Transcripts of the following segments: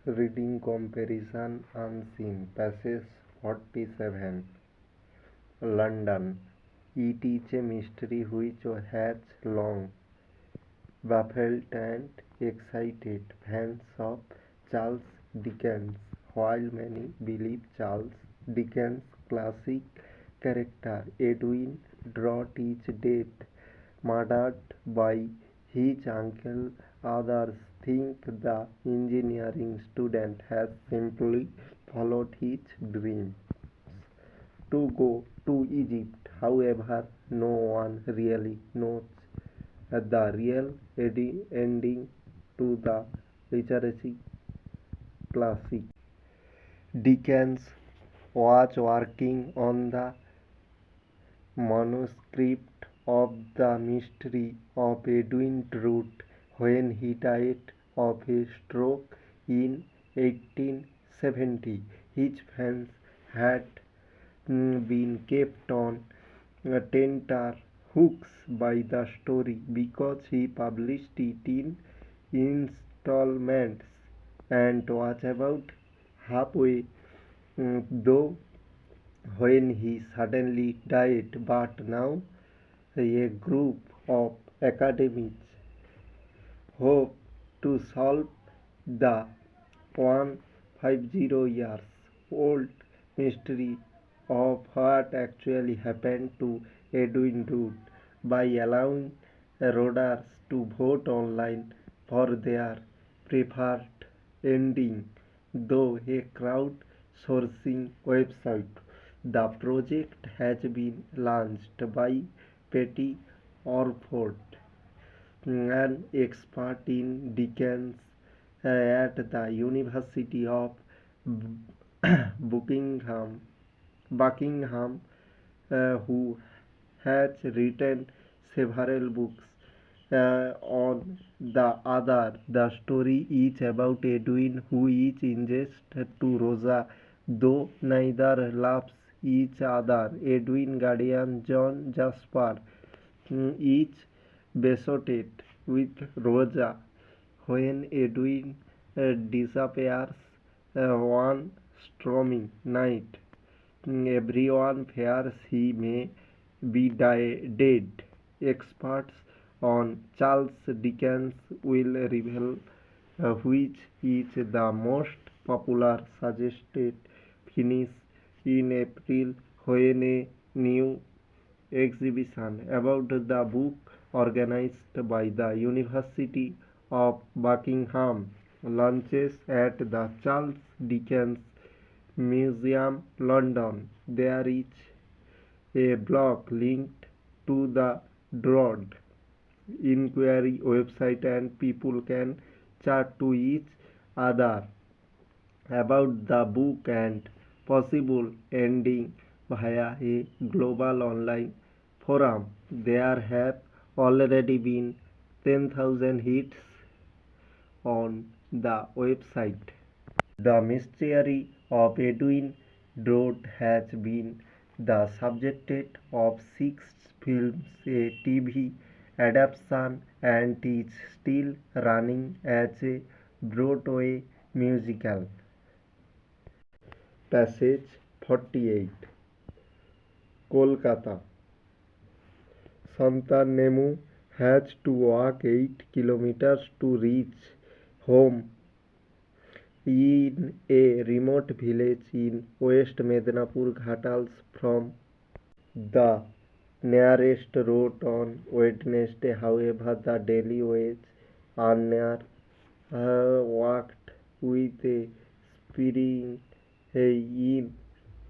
Reading Comparison Unseen, Passage 47. London. It is a mystery which has long baffled and excited fans of Charles Dickens. While many believe Charles Dickens' classic character Edwin Drood is dead, murdered by his uncle, others think the engineering student has simply followed his dreams to go to Egypt. However, no one really knows the real ending to the literacy classic. Dickens was working on the manuscript of The Mystery of Edwin Drood when he died of a stroke in 1870. His fans had been kept on tenter hooks by the story because he published it in installments and was about halfway though when he suddenly died. But now a group of academics hope to solve the 150 years old mystery of what actually happened to Edwin Drood by allowing readers to vote online for their preferred ending. Though a crowd-sourcing website, the project has been launched by Patty Orford, an expert in Dickens at the University of Buckingham, who has written several books on the other. The story is about Edwin who is engaged to Rosa, though neither loves each other. Edwin guardian John Jasper is besotted with Rosa when Edwin disappears one stormy night. Everyone fears he may be dead. Experts on Charles Dickens will reveal which is the most popular suggested finish in April when a new exhibition about the book organized by the University of Buckingham launches at the Charles Dickens Museum, London. There is a blog linked to the Drood Inquiry website and people can chat to each other about the book and possible ending via a global online forum. There have already been 10,000 hits on the website. The mystery of Edwin Drood has been the subject of 6 films, a TV adaptation, and is still running as a Broadway musical. Passage 48. Kolkata. Santanu has to walk 8 kilometers to reach home in a remote village in West Medinapur Ghatals from the nearest road on Wednesday. However, the daily wage earner walked with a spring in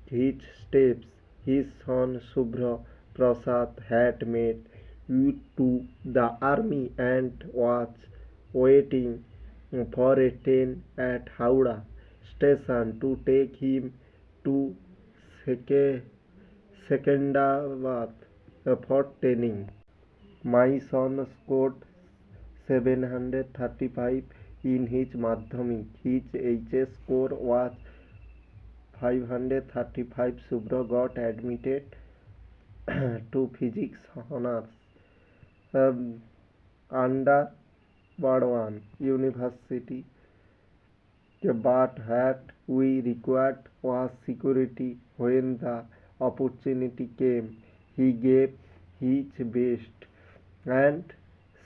his steps. His son Subhra Prasad had made it to the army and was waiting for a train at Howrah station to take him to Seke- Secunderabad for training. My son scored 735 in his Madhyamik. His HS score was 535. Subhra got admitted to physics honors um, under Burdwan University but what we required was security. When the opportunity came, he gave his best and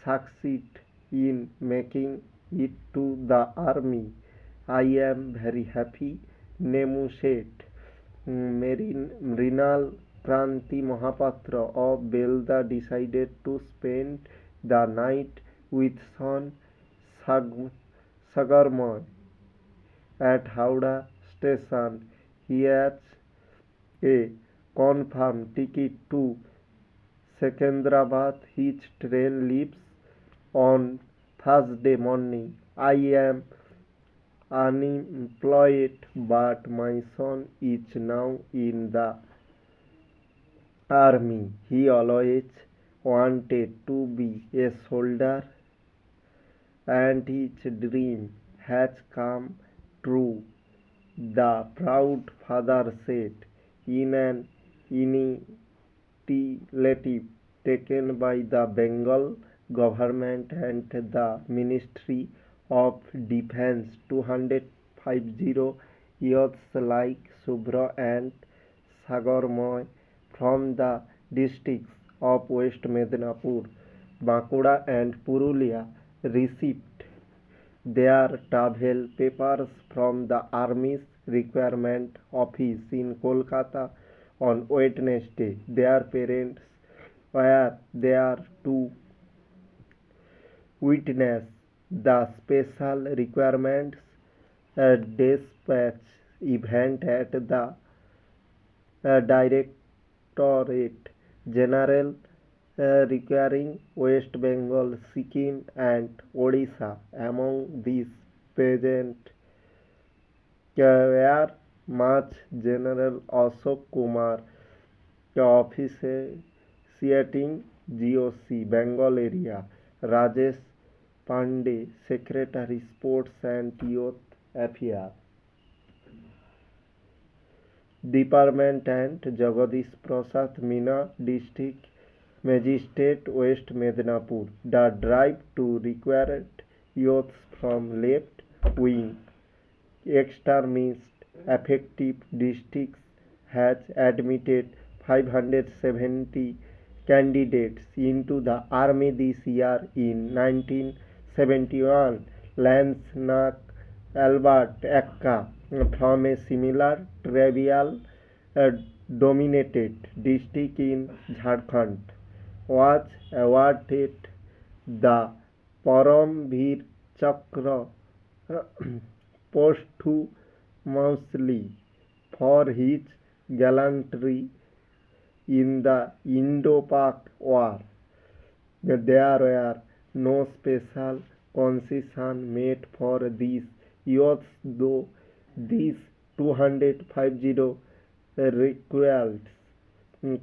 succeeded in making it to the army. I am very happy, Nemu said. Mrinal Kranti Mahapatra of Belda decided to spend the night with son Sagarmoy at Howrah station. He has a confirmed ticket to Secunderabad. His train leaves on Thursday morning. I am unemployed, but my son is now in the army. He always wanted to be a soldier, and his dream has come true, the proud father said in an initiative taken by the Bengal government and the Ministry of Defence. 250 youths like Subra and Sagarmoy from the districts of West Medinapur, Bankura and Purulia received their travel papers from the Army's Requirement Office in Kolkata on Wednesday. Their parents were there to witness the special requirements dispatch event at the Directorate General requiring West Bengal, Sikkim, and Odisha. Among these present were March General Ashok Kumar, officiating GOC Bengal area, Rajesh Pandey, Secretary Sports and Youth Affairs Department, and Jagadish Prasad Meena, District Magistrate, West Medinapur. The drive to recruit youths from left wing extremist affective districts has admitted 570 candidates into the army this year. In 1971, Lance Nack Albert Akka from a similar tribal dominated district in Jharkhand was awarded the Paramveer Chakra posthumously for his gallantry in the Indo-Pak War. There were no special concessions made for these youths, though these 250 recruits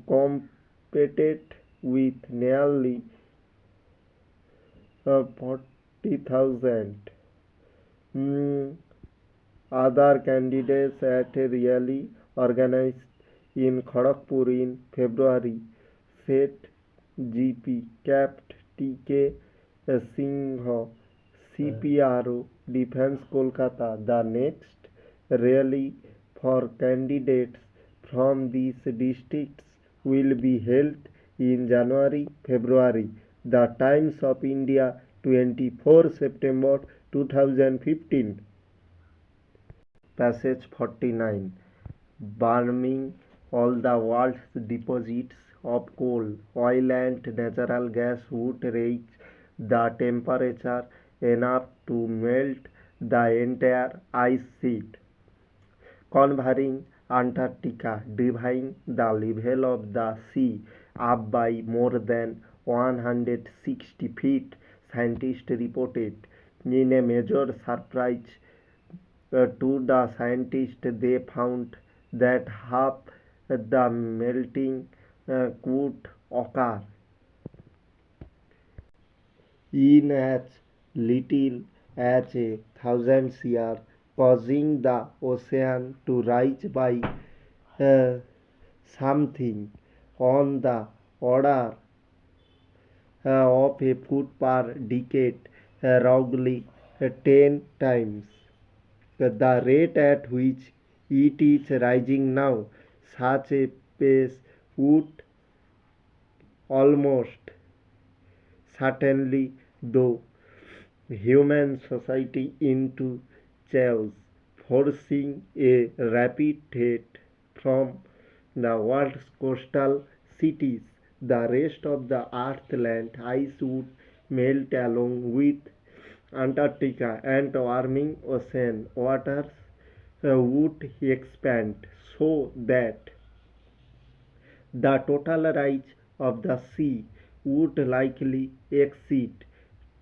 competed with nearly 40,000 other candidates at a rally organized in Kharagpur in February, said GP Capt T.K. Singh, CPRO, Defence Kolkata. The next rally for candidates from these districts will be held in January-February. The Times of India, 24 September 2015. Passage 49. Burning all the world's deposits of coal, oil and natural gas would raise the temperature enough to melt the entire ice sheet, covering Antarctica, driving the level of the sea up by more than 160 feet, scientists reported. In a major surprise to the scientists, they found that half the melting could occur in as little as 1,000 years, causing the ocean to rise by uh, something on the order of a foot per decade, roughly 10 times. The rate at which it is rising now, such a pace would almost certainly throw human society into chaos, forcing a rapid hit from the world's coastal cities. The rest of the Earth's land ice would melt along with Antarctica, and warming ocean waters would expand so that the total rise of the sea would likely exceed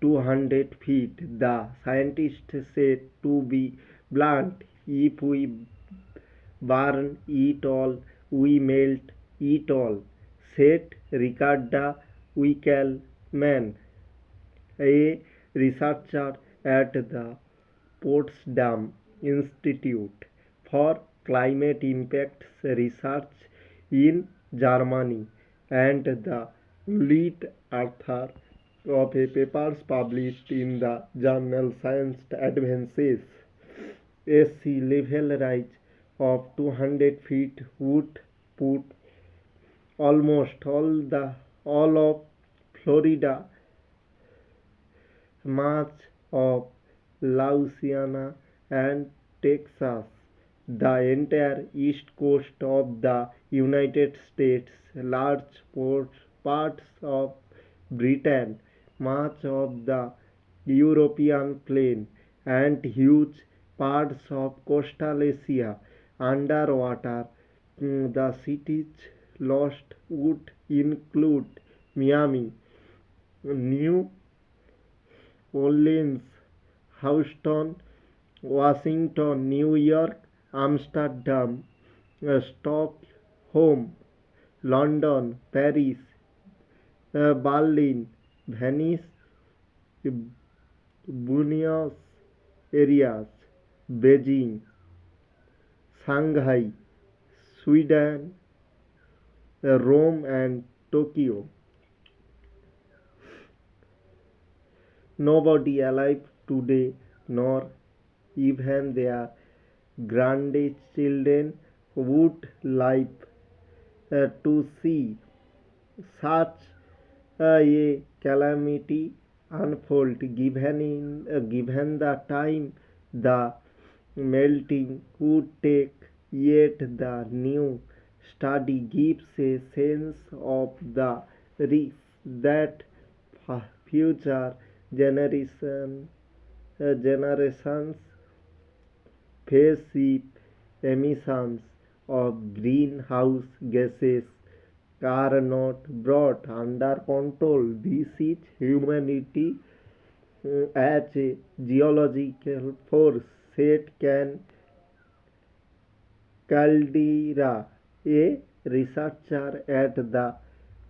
200 feet. The scientists said, to be blunt, if we burn it all, we melt it all, said Ricardo Wickelman, a researcher at the Potsdam Institute for Climate Impacts Research in Germany, and the lead author of a paper published in the journal Science Advances. A sea level rise of 200 feet would put almost all of Florida, much of Louisiana and Texas, the entire east coast of the United States, large parts of Britain, much of the European plain, and huge parts of coastal Asia underwater. The cities lost would include Miami, New Orleans, Houston, Washington, New York, Amsterdam, Stockholm, London, Paris, Berlin, Venice, Buenos Aires, Beijing, Shanghai, Sweden, Rome, and Tokyo. Nobody alive today, nor even their grandchildren, would live to see such a calamity unfold. Given the time the melting would take, yet the new study gives a sense of the risk that future generations face if emissions of greenhouse gases are not brought under control. This is humanity as a geological force, said Ken Caldera, a researcher at the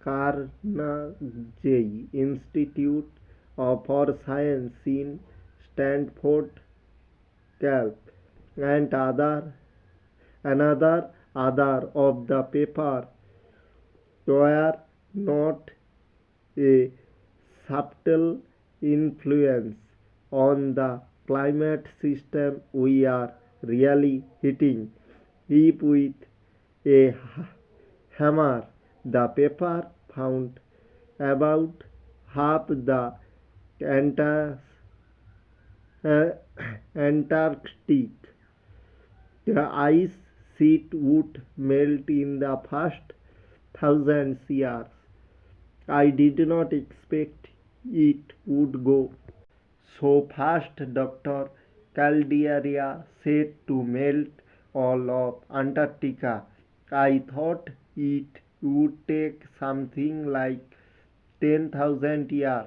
Carnegie Institute for Science in Stanford, Cal, and another author of the paper were not a subtle influence on the climate system we are really hitting it with a hammer. The paper found about half the Antarctic Antarctic ice sheet would melt in the first thousand years. I did not expect it would go so fast. Dr. Caldera said, to melt all of Antarctica. I thought it would take something like 10,000 years.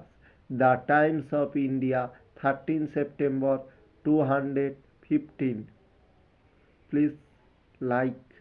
The Times of India, 13 September 2015. Please like